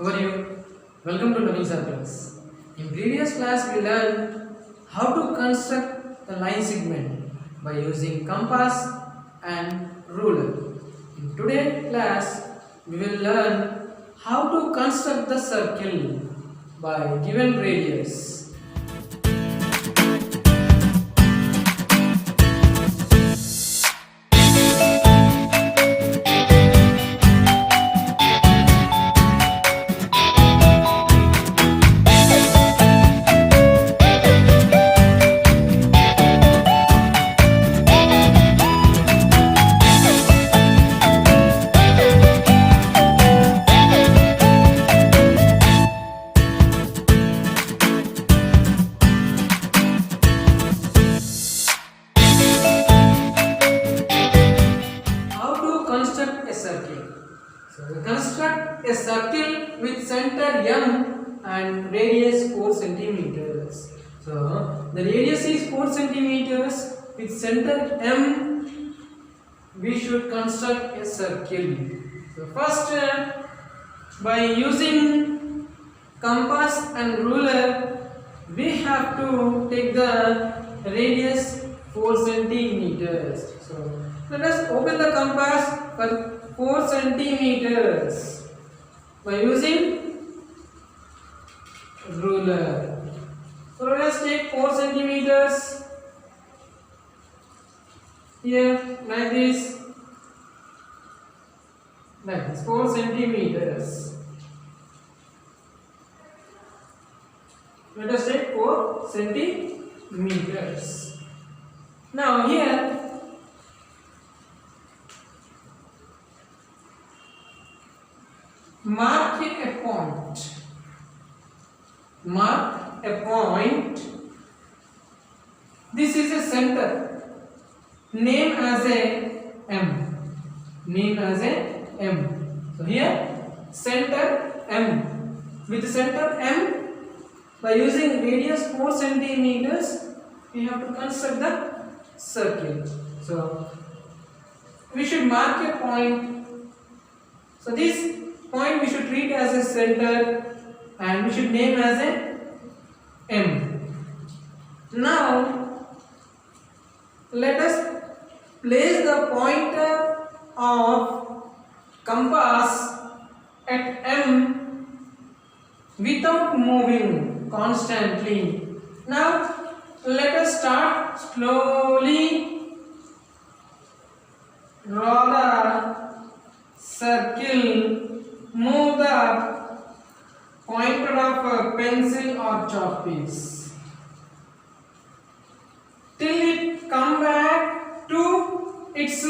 How are you? Welcome to Learning Circles. In previous class we learned how to construct the line segment by using compass and ruler. In today's class we will learn how to construct the circle by given radius. How to construct a circle? So we construct a circle with center M and radius 4 centimeters. So the radius is 4 centimeters. With center M, we should construct a circle. So first, by using compass and ruler, we have to take the radius 4 centimeters. So let us open the compass for 4 centimeters by using ruler. So let us take 4 centimeters here like this 4 centimeters. Let us take 4 centimeters. Now here mark a point. Mark a point. This is a center. Name as a M. Name as a M. So here center M. With center M, by using radius 4 centimeters, we have to construct the circle. So we should mark a point. So this point we should treat as a center and we should name as a M. Now let us place the pointer of compass at M without moving constantly. Now let us start slowly draw the circle. Move the pointer of a pencil or chalk piece till it come back to its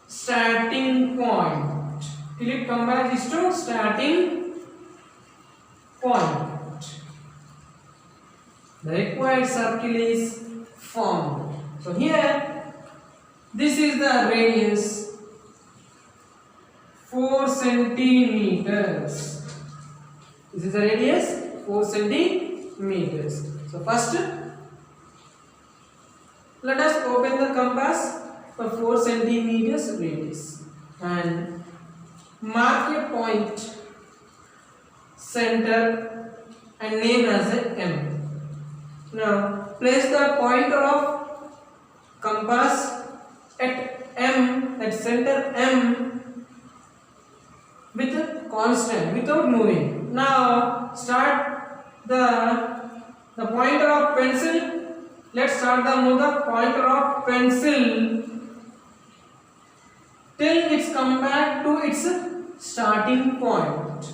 starting point. Till it come back is to starting point. The required circle is formed. So here this is the radius 4 centimeters. This is the radius 4 centimeters. So first let us open the compass for 4 centimeters radius and mark a point center and name as a M. Now place the pointer of compass at M, at center M, with a constant, without moving. Now start the pointer of pencil. Let's start the move the pointer of pencil till it's come back to its starting point.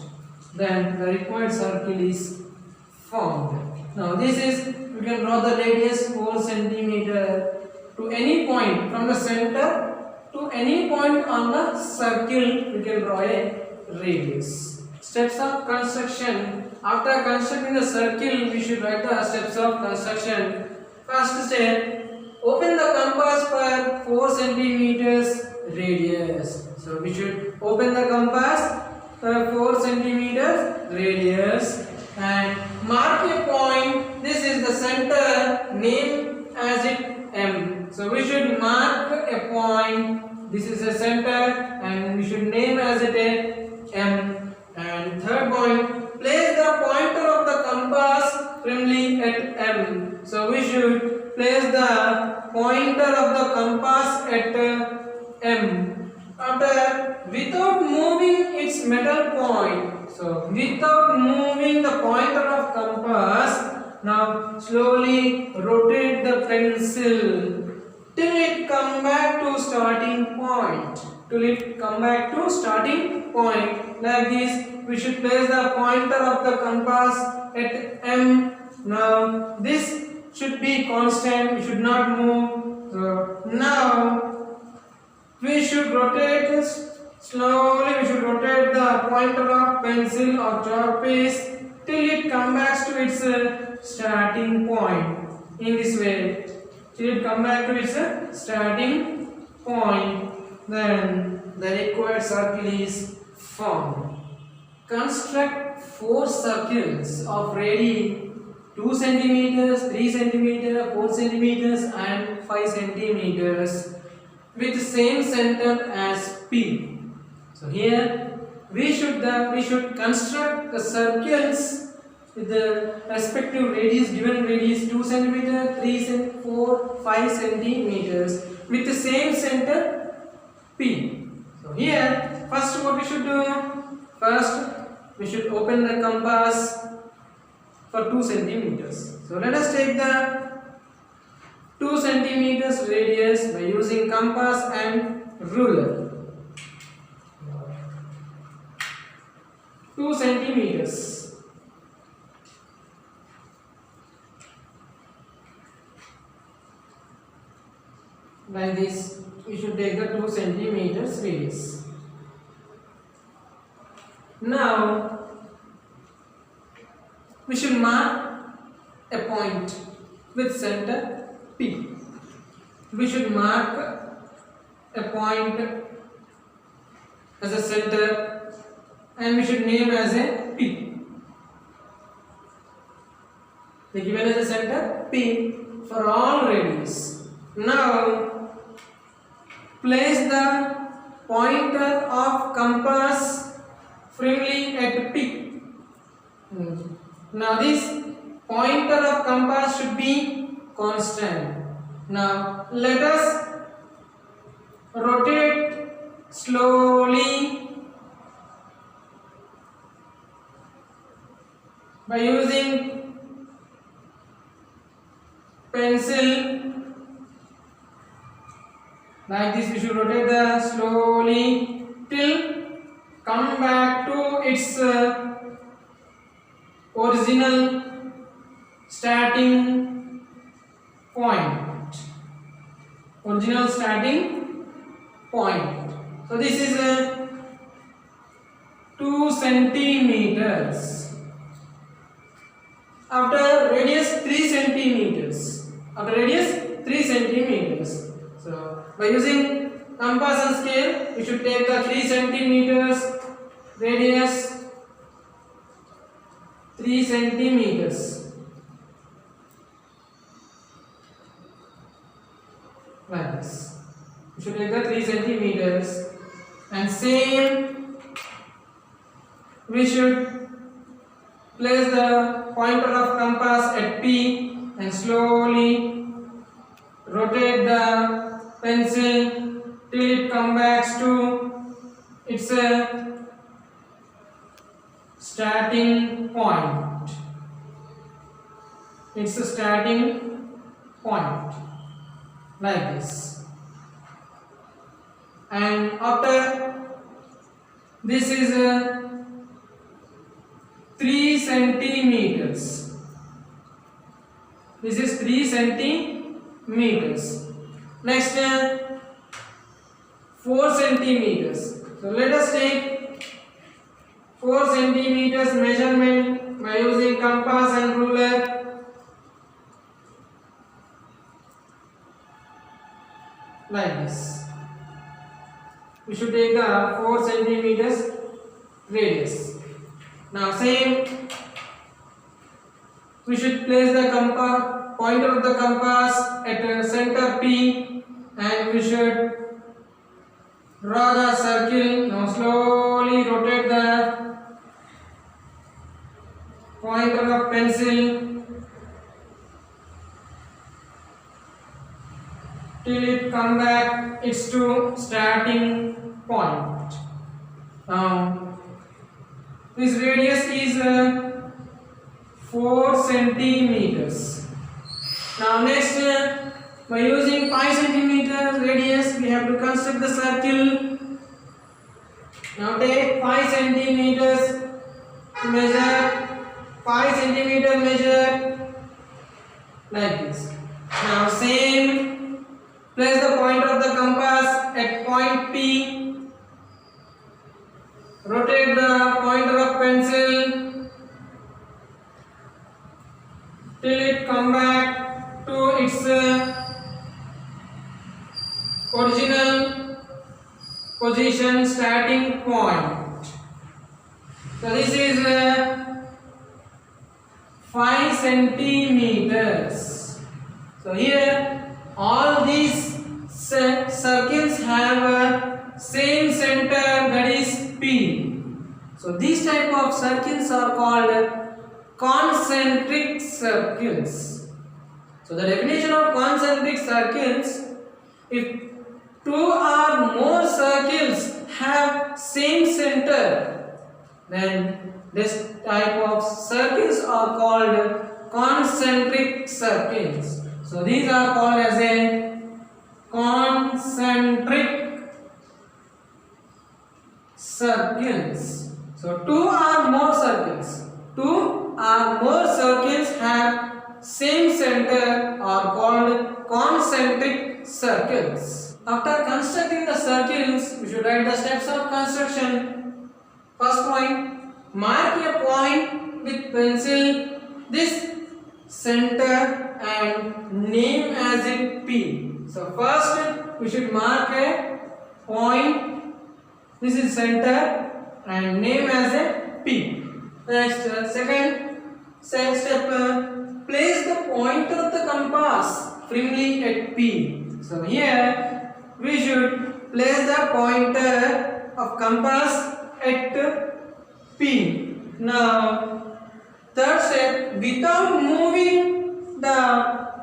Then the required circle is formed. Now this is, you can draw the radius 4 centimeter to any point from the center to any point on the circle. You can draw a radius. Steps of construction. After constructing the circle, we should write the steps of construction. First step, open the compass for 4 centimeters radius. So we should open the compass for 4 centimeters radius and mark a point. This is the center. Name as it M. So we should mark a point. This is a center and we should name as it a M. And third place the pointer of the compass at M. After, without moving its metal point, so without moving the pointer of compass, now slowly rotate the pencil till it come back to starting point. Till it come back to starting point. Like this, we should place the pointer of the compass at M. Now this should be constant, we should not move. So now we should rotate this slowly, we should rotate the pointer of pencil or chalk piece till it comes back to its starting point. In this way, till it comes back to its starting point, then the required circle is formed. Construct 4 circles of radius 2 centimeters, 3 centimeters, 4 centimeters and 5 centimeters with same center as P. So here we should construct the circles with the respective radius, given radius 2 centimeters, 3 cm, 4, 5 centimeters with the same center P. So here first what we should do? First we should open the compass for 2 centimeters. So let us take the 2 centimeters radius by using compass and ruler. 2 centimeters. Like this, we should take the 2 centimeters radius. Now we should mark a point with center P. We should mark a point as a center and we should name as a P. They given as a center P for all radius. Now place the pointer of compass firmly at P. Now this pointer of compass should be constant. Now let us rotate slowly by using pencil. Like this we should rotate the slowly till come back to its original starting point. Original starting point. So this is 2 centimeters. After radius 3 centimeters. After radius 3 centimeters. So by using compass and scale, we should take the 3 centimeters radius. 3 centimeters. Like this. We should take the 3 centimeters and same we should place the pointer of compass at P and slowly rotate the pencil till it comes back to its starting point. It's a starting point like this. And after this is 3 centimeters. This is 3 centimeters. Next 4 centimeters. So let us take 4 centimeters measurement by using compass and ruler. Like this. We should take the 4 centimeters radius. Now same, we should place the pointer of the compass at center P and we should draw the circle. Now slowly rotate the pointer of pencil till it come back its to starting point. Now this radius is 4 centimeters. Now next, by using 5 centimeter radius, we have to construct the circle. Now take 5 centimeters measure, 5 centimeter measure like this. Now same, place the point of the compass at point P, rotate the pointer of pencil till it come back to its original position, starting point. So this is 5 centimeters. So here all these circles have a same center, that is P. So these type of circles are called concentric circles. So the definition of concentric circles: if two or more circles have same center, then this type of circles are called concentric circles. So these are called as a concentric circles. So two or more circles have same center are called concentric circles. After constructing the circles, we should write the steps of construction. First point, mark a point with pencil this center and name as it P. So first we should mark a point, this is center, and name as a P. Next, second step, place the point of the compass firmly at P. So here we should place the pointer of compass at P. Now third step, without moving the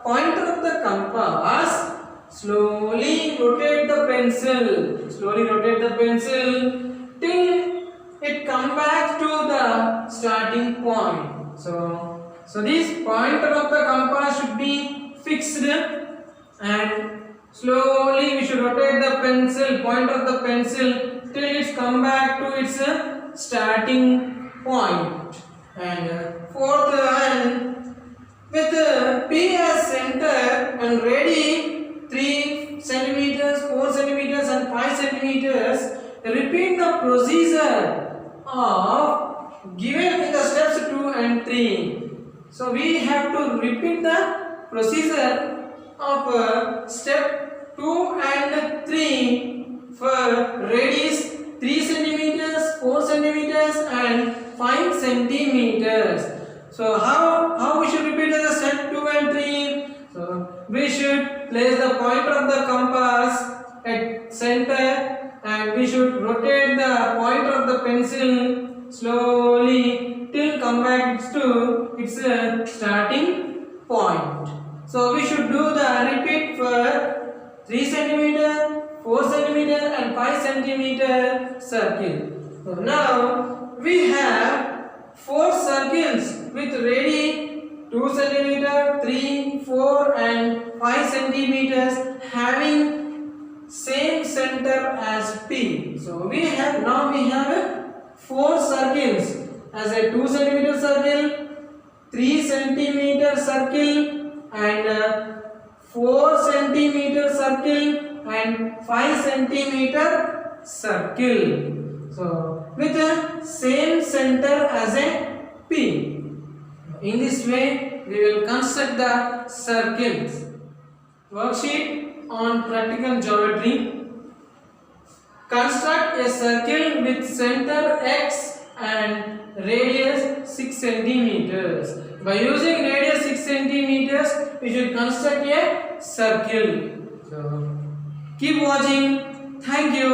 pointer of the compass, slowly rotate the pencil till it come back to the starting point. So this pointer of the compass should be fixed, and slowly we should rotate the point of the pencil till it's come back to its starting point. And fourth, and with P as center and ready 3 centimeters, 4 centimeters and 5 centimeters, repeat the procedure of given in the steps 2 and 3. So we have to repeat the procedure of step 2 and 3 for radius 3 centimeters, 4 centimeters and 5 centimeters. So how we should repeat the step 2 and 3? So we should place the pointer of the compass at center, and we should rotate the pointer of the pencil slowly till come back to its starting point. So we should do the repeat for 3 centimeter, 4 centimeter and 5 centimeter circle. So now we have 4 circles with radius 2 centimeter, 3, 4 and 5 centimeters having same center as P. So we have 4 circles as a 2 centimeter circle, 3 centimeter circle and 4 centimeter circle and 5 centimeter circle. So with the same center as a P. In this way we will construct the circles. Worksheet on practical geometry. Construct a circle with center X and radius 6 centimeters. By using radius 6 centimeters, we should construct a circle. So keep watching. Thank you.